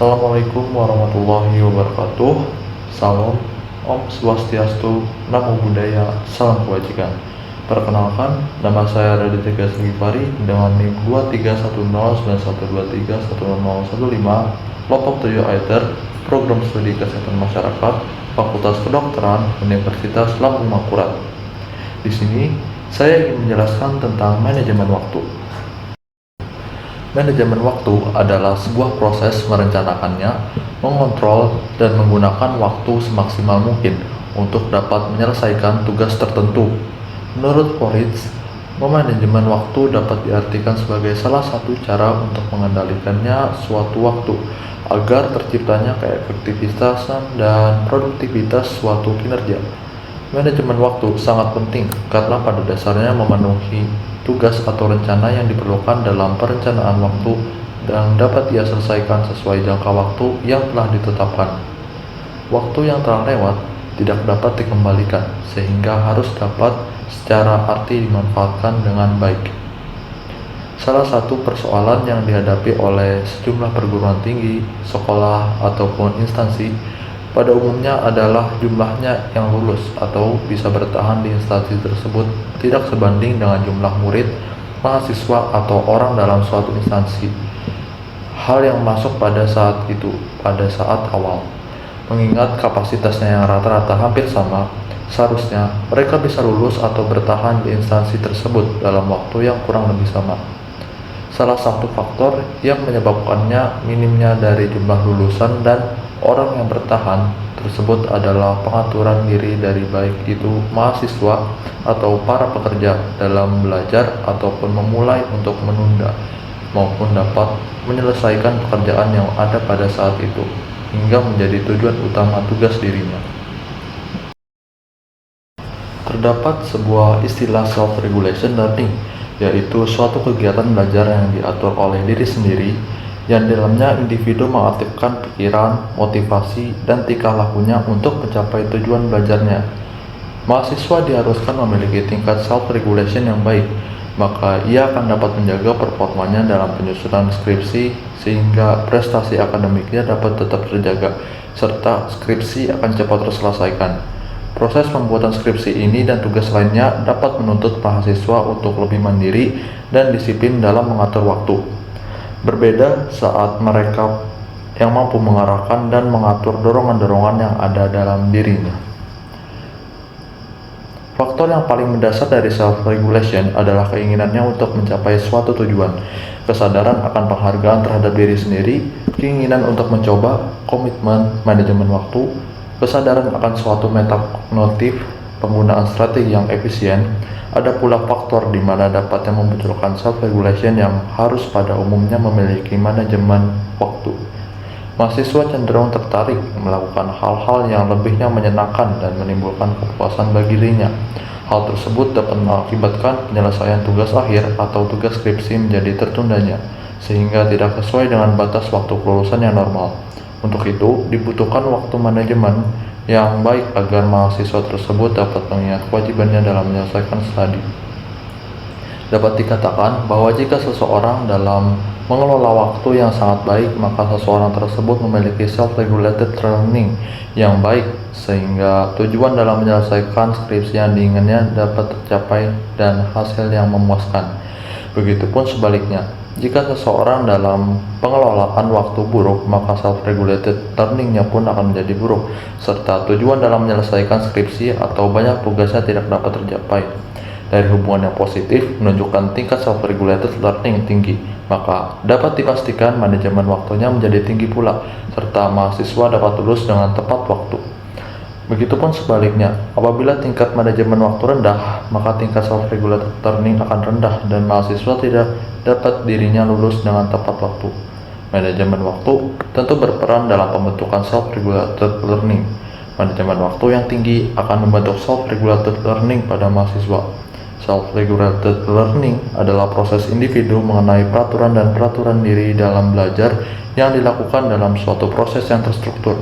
Assalamualaikum warahmatullahi wabarakatuh. Salam, Om Swastiastu, Namo Buddhaya, Salam Kebajikan. Perkenalkan, nama saya Raditya Gifari dengan NIM 231091231015, kelompok 7 Aether, Program Studi Kesehatan Masyarakat, Fakultas Kedokteran, Universitas Lambung Mangkurat. Di sini, saya ingin menjelaskan tentang manajemen waktu. Manajemen waktu adalah sebuah proses merencanakannya, mengontrol, dan menggunakan waktu semaksimal mungkin untuk dapat menyelesaikan tugas tertentu. Menurut Porridge, memanajemen waktu dapat diartikan sebagai salah satu cara untuk mengendalikannya suatu waktu agar terciptanya keefektivitasan dan produktivitas suatu kinerja. Manajemen waktu sangat penting karena pada dasarnya memenuhi tugas atau rencana yang diperlukan dalam perencanaan waktu dan dapat ia selesaikan sesuai jangka waktu yang telah ditetapkan. Waktu yang telah lewat tidak dapat dikembalikan, sehingga harus dapat secara arti dimanfaatkan dengan baik. Salah satu persoalan yang dihadapi oleh sejumlah perguruan tinggi, sekolah, ataupun instansi pada umumnya adalah jumlahnya yang lulus atau bisa bertahan di instansi tersebut tidak sebanding dengan jumlah murid, mahasiswa, atau orang dalam suatu instansi. Hal yang masuk pada saat awal. Mengingat kapasitasnya yang rata-rata hampir sama, seharusnya mereka bisa lulus atau bertahan di instansi tersebut dalam waktu yang kurang lebih sama. Salah satu faktor yang menyebabkannya minimnya dari jumlah lulusan dan orang yang bertahan tersebut adalah pengaturan diri dari baik itu mahasiswa atau para pekerja dalam belajar ataupun memulai untuk menunda maupun dapat menyelesaikan pekerjaan yang ada pada saat itu hingga menjadi tujuan utama tugas dirinya. Terdapat sebuah istilah self-regulation learning, yaitu suatu kegiatan belajar yang diatur oleh diri sendiri yang di dalamnya individu mengaktifkan pikiran, motivasi, dan tingkah lakunya untuk mencapai tujuan belajarnya. Mahasiswa diharuskan memiliki tingkat self-regulation yang baik, maka ia akan dapat menjaga performanya dalam penyusunan skripsi sehingga prestasi akademiknya dapat tetap terjaga, serta skripsi akan cepat terselesaikan. Proses pembuatan skripsi ini dan tugas lainnya dapat menuntut mahasiswa untuk lebih mandiri dan disiplin dalam mengatur waktu. Berbeda saat mereka yang mampu mengarahkan dan mengatur dorongan-dorongan yang ada dalam dirinya. Faktor yang paling mendasar dari self-regulation adalah keinginannya untuk mencapai suatu tujuan, kesadaran akan penghargaan terhadap diri sendiri, keinginan untuk mencoba, komitmen, manajemen waktu, kesadaran akan suatu metakognitif, penggunaan strategi yang efisien. Ada pula faktor di mana dapatnya memunculkan self-regulation yang harus pada umumnya memiliki manajemen waktu. Mahasiswa cenderung tertarik melakukan hal-hal yang lebihnya menyenangkan dan menimbulkan kepuasan bagi dirinya. Hal tersebut dapat mengakibatkan penyelesaian tugas akhir atau tugas skripsi menjadi tertundanya, sehingga tidak sesuai dengan batas waktu kelulusan yang normal. Untuk itu, dibutuhkan waktu manajemen yang baik agar mahasiswa tersebut dapat mengingat kewajibannya dalam menyelesaikan studi. Dapat dikatakan bahwa jika seseorang dalam mengelola waktu yang sangat baik, maka seseorang tersebut memiliki self-regulated learning yang baik, sehingga tujuan dalam menyelesaikan skripsi yang diinginkannya dapat tercapai dan hasil yang memuaskan. Begitupun sebaliknya, jika seseorang dalam pengelolaan waktu buruk, maka self-regulated learning-nya pun akan menjadi buruk, serta tujuan dalam menyelesaikan skripsi atau banyak tugasnya tidak dapat tercapai. Dari hubungan yang positif menunjukkan tingkat self-regulated learning tinggi, maka dapat dipastikan manajemen waktunya menjadi tinggi pula, serta mahasiswa dapat lulus dengan tepat waktu. Begitupun sebaliknya, apabila tingkat manajemen waktu rendah, maka tingkat self-regulated learning akan rendah dan mahasiswa tidak dapat dirinya lulus dengan tepat waktu. Manajemen waktu tentu berperan dalam pembentukan self-regulated learning. Manajemen waktu yang tinggi akan membentuk self-regulated learning pada mahasiswa. Self-regulated learning adalah proses individu mengenai peraturan dan peraturan diri dalam belajar yang dilakukan dalam suatu proses yang terstruktur.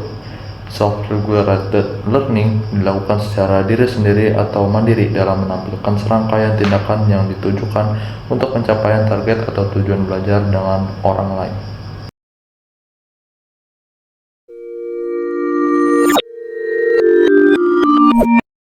Self-regulated learning dilakukan secara diri sendiri atau mandiri dalam menampilkan serangkaian tindakan yang ditujukan untuk pencapaian target atau tujuan belajar dengan orang lain.